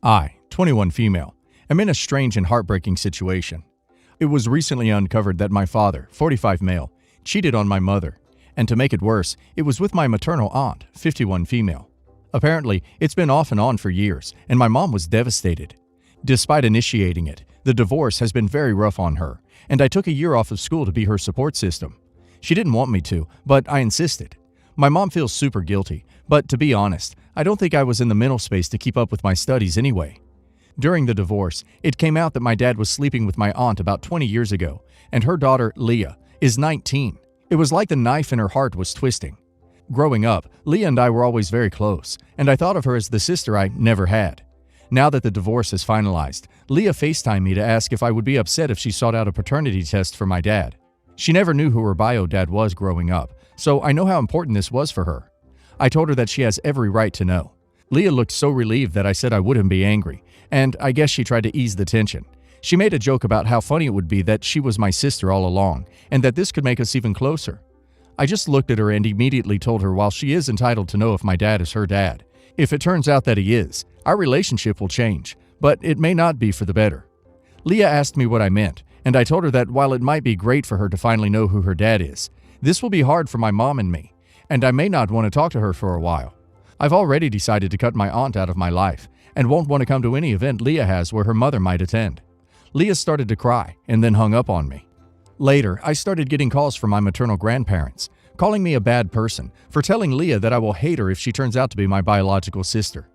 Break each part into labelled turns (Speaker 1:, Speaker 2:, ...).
Speaker 1: I, 21 female, am in a strange and heartbreaking situation. It was recently uncovered that my father, 45 male, cheated on my mother, and to make it worse, it was with my maternal aunt, 51 female. Apparently, it's been off and on for years, and my mom was devastated. Despite initiating it, the divorce has been very rough on her, and I took a year off of school to be her support system. She didn't want me to, but I insisted. My mom feels super guilty, but to be honest, I don't think I was in the mental space to keep up with my studies anyway. During the divorce, it came out that my dad was sleeping with my aunt about 20 years ago, and her daughter, Leah, is 19. It was like the knife in her heart was twisting. Growing up, Leah and I were always very close, and I thought of her as the sister I never had. Now that the divorce is finalized, Leah FaceTimed me to ask if I would be upset if she sought out a paternity test for my dad. She never knew who her bio dad was growing up, so I know how important this was for her. I told her that she has every right to know. Leah looked so relieved that I said I wouldn't be angry, and I guess she tried to ease the tension. She made a joke about how funny it would be that she was my sister all along, and that this could make us even closer. I just looked at her and immediately told her while she is entitled to know if my dad is her dad, if it turns out that he is, our relationship will change, but it may not be for the better. Leah asked me what I meant, and I told her that while it might be great for her to finally know who her dad is, this will be hard for my mom and me, and I may not want to talk to her for a while. I've already decided to cut my aunt out of my life, and won't want to come to any event Leah has where her mother might attend. Leah started to cry, and then hung up on me. Later, I started getting calls from my maternal grandparents, calling me a bad person for telling Leah that I will hate her if she turns out to be my biological sister.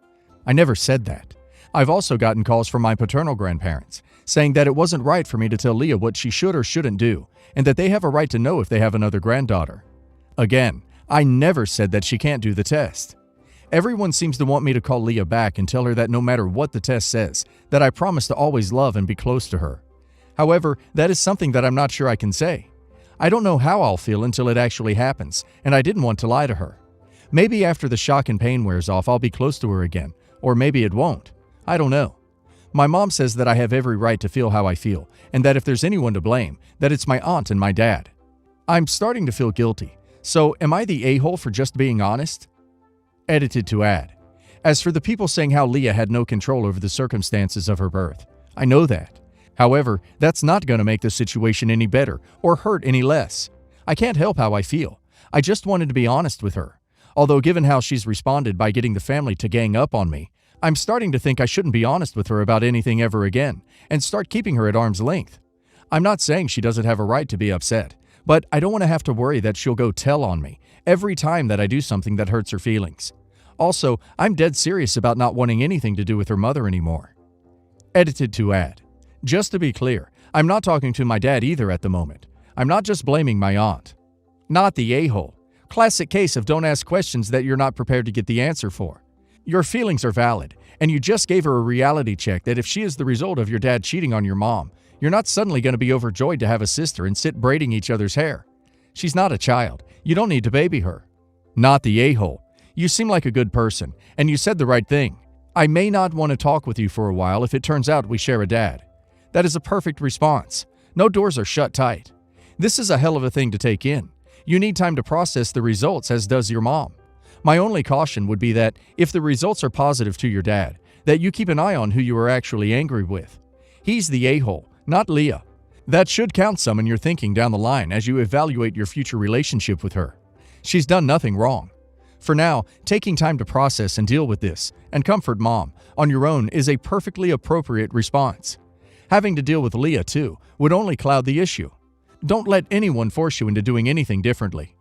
Speaker 1: I never said that. I've also gotten calls from my paternal grandparents, saying that it wasn't right for me to tell Leah what she should or shouldn't do, and that they have a right to know if they have another granddaughter. Again, I never said that she can't do the test. Everyone seems to want me to call Leah back and tell her that no matter what the test says, that I promise to always love and be close to her. However, that is something that I'm not sure I can say. I don't know how I'll feel until it actually happens, and I didn't want to lie to her. Maybe after the shock and pain wears off, I'll be close to her again, or maybe it won't. I don't know. My mom says that I have every right to feel how I feel, and that if there's anyone to blame, that it's my aunt and my dad. I'm starting to feel guilty. So, am I the a-hole for just being honest? Edited to add. As for the people saying how Leah had no control over the circumstances of her birth, I know that. However, that's not going to make the situation any better or hurt any less. I can't help how I feel. I just wanted to be honest with her. Although given how she's responded by getting the family to gang up on me, I'm starting to think I shouldn't be honest with her about anything ever again and start keeping her at arm's length. I'm not saying she doesn't have a right to be upset, but I don't want to have to worry that she'll go tell on me every time that I do something that hurts her feelings. Also, I'm dead serious about not wanting anything to do with her mother anymore. Edited to add. Just to be clear, I'm not talking to my dad either at the moment. I'm not just blaming my aunt. Not the a-hole. Classic case of don't ask questions that you're not prepared to get the answer for. Your feelings are valid, and you just gave her a reality check that if she is the result of your dad cheating on your mom, you're not suddenly going to be overjoyed to have a sister and sit braiding each other's hair. She's not a child. You don't need to baby her. Not the a-hole. You seem like a good person, and you said the right thing. I may not want to talk with you for a while if it turns out we share a dad. That is a perfect response. No doors are shut tight. This is a hell of a thing to take in. You need time to process the results, as does your mom. My only caution would be that if the results are positive to your dad, that you keep an eye on who you are actually angry with. He's the a-hole, not Leah. That should count some in your thinking down the line as you evaluate your future relationship with her. She's done nothing wrong. For now, taking time to process and deal with this, and comfort mom, on your own is a perfectly appropriate response. Having to deal with Leah, too, would only cloud the issue. Don't let anyone force you into doing anything differently.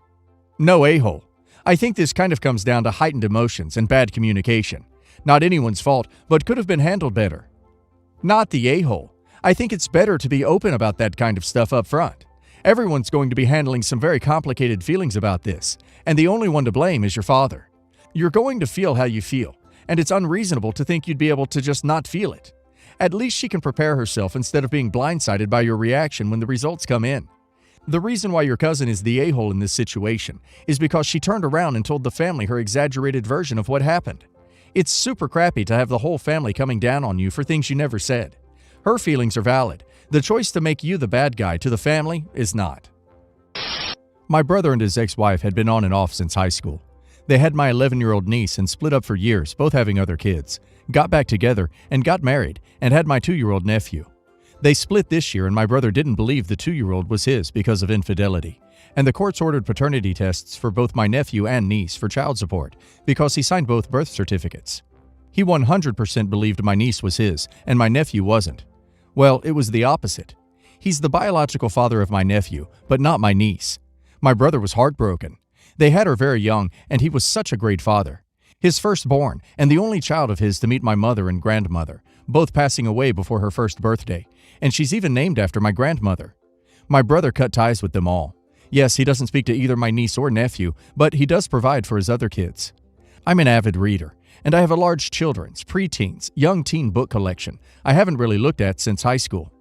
Speaker 1: No a-hole. I think this kind of comes down to heightened emotions and bad communication. Not anyone's fault, but could have been handled better. Not the a-hole. I think it's better to be open about that kind of stuff up front. Everyone's going to be handling some very complicated feelings about this, and the only one to blame is your father. You're going to feel how you feel, and it's unreasonable to think you'd be able to just not feel it. At least she can prepare herself instead of being blindsided by your reaction when the results come in. The reason why your cousin is the a-hole in this situation is because she turned around and told the family her exaggerated version of what happened. It's super crappy to have the whole family coming down on you for things you never said. Her feelings are valid. The choice to make you the bad guy to the family is not. My brother and his ex-wife had been on and off since high school. They had my 11-year-old niece and split up for years, both having other kids, got back together, and got married, and had my 2-year-old nephew. They split this year, and my brother didn't believe the 2-year-old was his because of infidelity, and the courts ordered paternity tests for both my nephew and niece for child support because he signed both birth certificates. He 100% believed my niece was his, and my nephew wasn't. Well, it was the opposite. He's the biological father of my nephew, but not my niece. My brother was heartbroken. They had her very young, and he was such a great father. His firstborn, and the only child of his to meet my mother and grandmother, both passing away before her first birthday, and she's even named after my grandmother. My brother cut ties with them all. Yes, he doesn't speak to either my niece or nephew, but he does provide for his other kids. I'm an avid reader, and I have a large children's, preteens, young teen book collection I haven't really looked at since high school.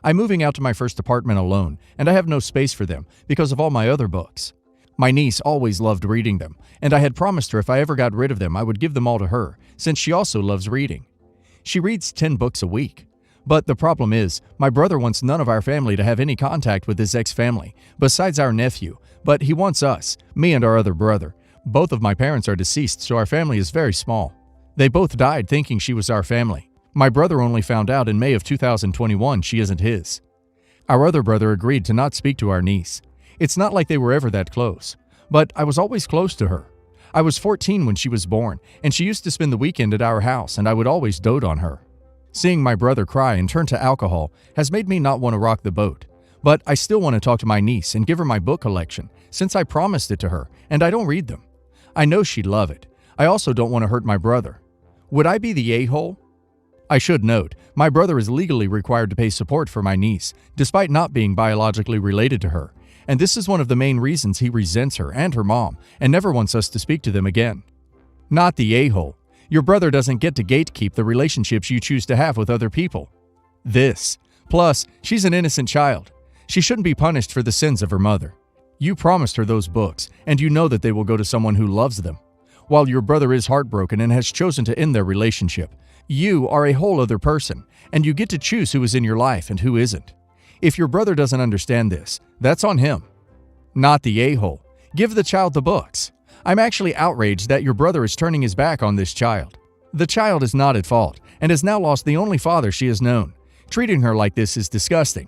Speaker 1: I'm moving out to my first apartment alone, and I have no space for them because of all my other books. My niece always loved reading them, and I had promised her if I ever got rid of them, I would give them all to her, since she also loves reading. She reads 10 books a week. But the problem is, my brother wants none of our family to have any contact with his ex-family, besides our nephew, but he wants us, me and our other brother. Both of my parents are deceased, so our family is very small. They both died thinking she was our family. My brother only found out in May of 2021 she isn't his. Our other brother agreed to not speak to our niece. It's not like they were ever that close, but I was always close to her. I was 14 when she was born, and she used to spend the weekend at our house, and I would always dote on her. Seeing my brother cry and turn to alcohol has made me not want to rock the boat. But I still want to talk to my niece and give her my book collection, since I promised it to her, and I don't read them. I know she'd love it. I also don't want to hurt my brother. Would I be the a-hole? I should note, my brother is legally required to pay support for my niece, despite not being biologically related to her, and this is one of the main reasons he resents her and her mom and never wants us to speak to them again. Not the a-hole. Your brother doesn't get to gatekeep the relationships you choose to have with other people. This. Plus, she's an innocent child. She shouldn't be punished for the sins of her mother. You promised her those books, and you know that they will go to someone who loves them. While your brother is heartbroken and has chosen to end their relationship, you are a whole other person, and you get to choose who is in your life and who isn't. If your brother doesn't understand this, that's on him. Not the a-hole. Give the child the books. I'm actually outraged that your brother is turning his back on this child. The child is not at fault and has now lost the only father she has known. Treating her like this is disgusting.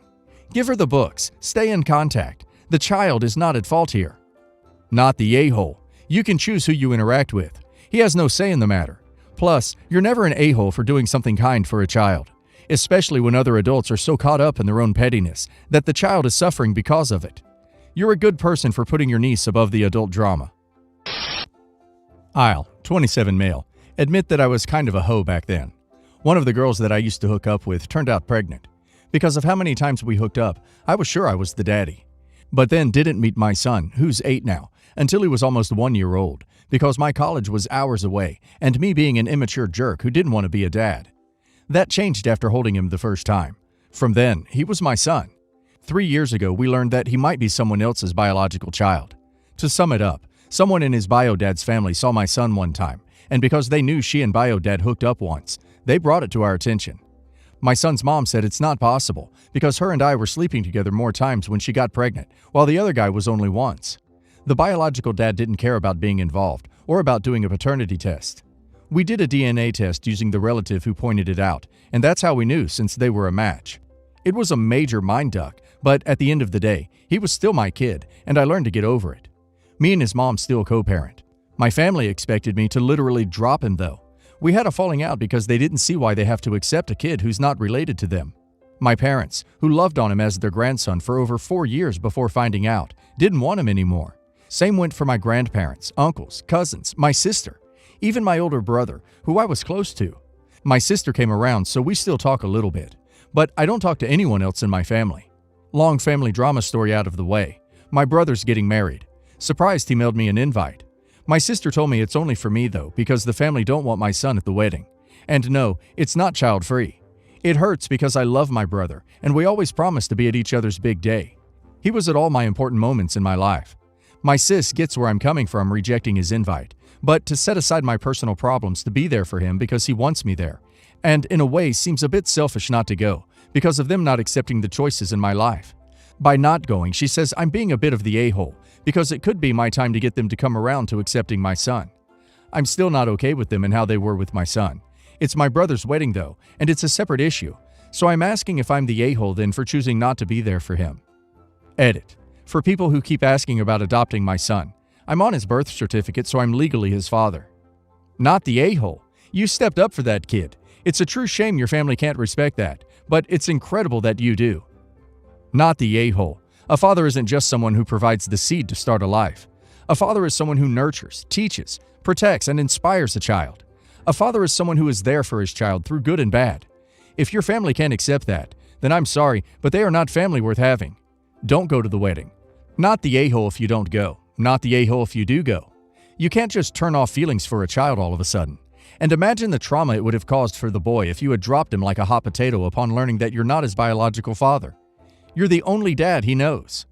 Speaker 1: Give her the books. Stay in contact. The child is not at fault here. Not the a-hole. You can choose who you interact with. He has no say in the matter. Plus, you're never an a-hole for doing something kind for a child, especially when other adults are so caught up in their own pettiness that the child is suffering because of it. You're a good person for putting your niece above the adult drama. I'll, 27 male, admit that I was kind of a hoe back then. One of the girls that I used to hook up with turned out pregnant. Because of how many times we hooked up, I was sure I was the daddy. But then didn't meet my son, who's 8 now, until he was almost 1 year old, because my college was hours away, and me being an immature jerk who didn't want to be a dad. That changed after holding him the first time. From then, he was my son. 3 years ago, we learned that he might be someone else's biological child. To sum it up, someone in his bio-dad's family saw my son one time, and because they knew she and bio-dad hooked up once, they brought it to our attention. My son's mom said it's not possible, because her and I were sleeping together more times when she got pregnant, while the other guy was only once. The biological dad didn't care about being involved, or about doing a paternity test. We did a DNA test using the relative who pointed it out, and that's how we knew since they were a match. It was a major mind duck, but at the end of the day, he was still my kid, and I learned to get over it. Me and his mom still co-parent. My family expected me to literally drop him though. We had a falling out because they didn't see why they have to accept a kid who's not related to them. My parents, who loved on him as their grandson for over 4 years before finding out, didn't want him anymore. Same went for my grandparents, uncles, cousins, my sister, even my older brother, who I was close to. My sister came around, so we still talk a little bit, but I don't talk to anyone else in my family. Long family drama story out of the way. My brother's getting married. Surprised he mailed me an invite. My sister told me it's only for me though, because the family don't want my son at the wedding. And no, it's not child-free. It hurts because I love my brother, and we always promised to be at each other's big day. He was at all my important moments in my life. My sis gets where I'm coming from rejecting his invite, but to set aside my personal problems to be there for him because he wants me there, and in a way seems a bit selfish not to go, because of them not accepting the choices in my life. By not going, she says I'm being a bit of the a-hole, because it could be my time to get them to come around to accepting my son. I'm still not okay with them and how they were with my son. It's my brother's wedding though, and it's a separate issue. So I'm asking if I'm the a-hole then for choosing not to be there for him. Edit. For people who keep asking about adopting my son, I'm on his birth certificate, so I'm legally his father. Not the a-hole. You stepped up for that kid. It's a true shame your family can't respect that, but it's incredible that you do. Not the a-hole. A father isn't just someone who provides the seed to start a life. A father is someone who nurtures, teaches, protects, and inspires a child. A father is someone who is there for his child through good and bad. If your family can't accept that, then I'm sorry, but they are not family worth having. Don't go to the wedding. Not the a-hole if you don't go. Not the a-hole if you do go. You can't just turn off feelings for a child all of a sudden. And imagine the trauma it would have caused for the boy if you had dropped him like a hot potato upon learning that you're not his biological father. You're the only dad he knows.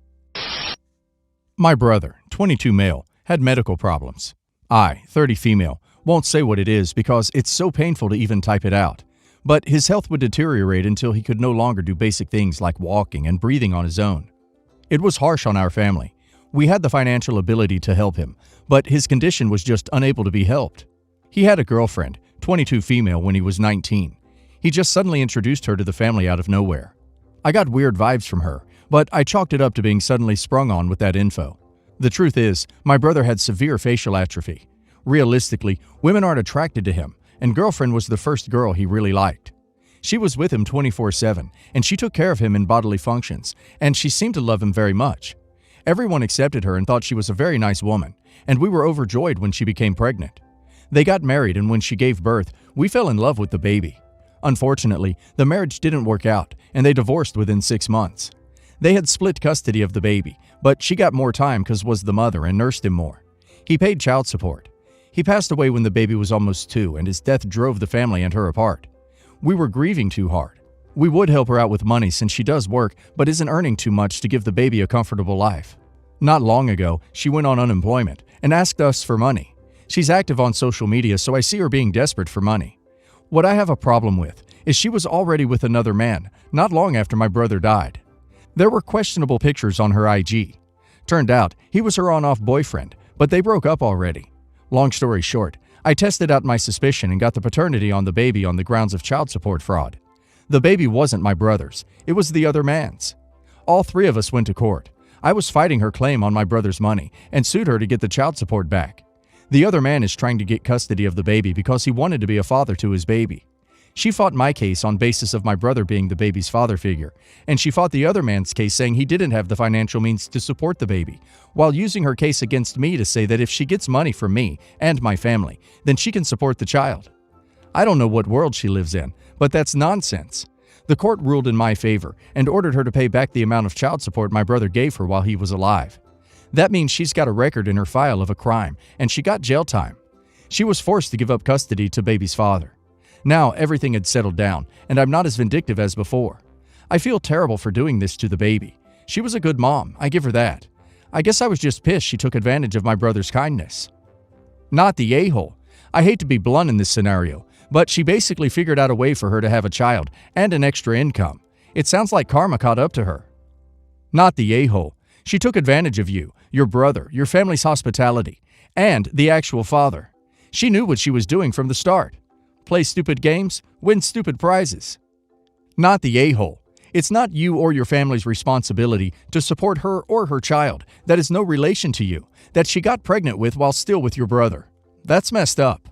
Speaker 1: My brother, 22 male, had medical problems. I, 30 female, won't say what it is because it's so painful to even type it out. But his health would deteriorate until he could no longer do basic things like walking and breathing on his own. It was harsh on our family. We had the financial ability to help him, but his condition was just unable to be helped. He had a girlfriend, 22 female, when he was 19. He just suddenly introduced her to the family out of nowhere. I got weird vibes from her, but I chalked it up to being suddenly sprung on with that info. The truth is, my brother had severe facial atrophy. Realistically, women aren't attracted to him, and girlfriend was the first girl he really liked. She was with him 24/7, and she took care of him in bodily functions, and she seemed to love him very much. Everyone accepted her and thought she was a very nice woman, and we were overjoyed when she became pregnant. They got married, and when she gave birth, we fell in love with the baby. Unfortunately, the marriage didn't work out, and they divorced within 6 months. They had split custody of the baby, but she got more time because was the mother and nursed him more. He paid child support. He passed away when the baby was almost 2, and his death drove the family and her apart. We were grieving too hard. We would help her out with money since she does work but isn't earning too much to give the baby a comfortable life. Not long ago, she went on unemployment and asked us for money. She's active on social media, so I see her being desperate for money. What I have a problem with is she was already with another man not long after my brother died. There were questionable pictures on her IG. Turned out he was her on-off boyfriend, but they broke up already. Long story short, I tested out my suspicion and got the paternity on the baby on the grounds of child support fraud. The baby wasn't my brother's, it was the other man's. All 3 of us went to court. I was fighting her claim on my brother's money and sued her to get the child support back. The other man is trying to get custody of the baby because he wanted to be a father to his baby. She fought my case on basis of my brother being the baby's father figure, and she fought the other man's case saying he didn't have the financial means to support the baby, while using her case against me to say that if she gets money from me and my family, then she can support the child. I don't know what world she lives in, but that's nonsense. The court ruled in my favor and ordered her to pay back the amount of child support my brother gave her while he was alive. That means she's got a record in her file of a crime, and she got jail time. She was forced to give up custody to baby's father. Now everything had settled down, and I'm not as vindictive as before. I feel terrible for doing this to the baby. She was a good mom, I give her that. I guess I was just pissed she took advantage of my brother's kindness. Not the a-hole. I hate to be blunt in this scenario, but she basically figured out a way for her to have a child and an extra income. It sounds like karma caught up to her. Not the a-hole. She took advantage of you, your brother, your family's hospitality, and the actual father. She knew what she was doing from the start. Play stupid games, win stupid prizes. Not the a-hole. It's not you or your family's responsibility to support her or her child that is no relation to you, that she got pregnant with while still with your brother. That's messed up.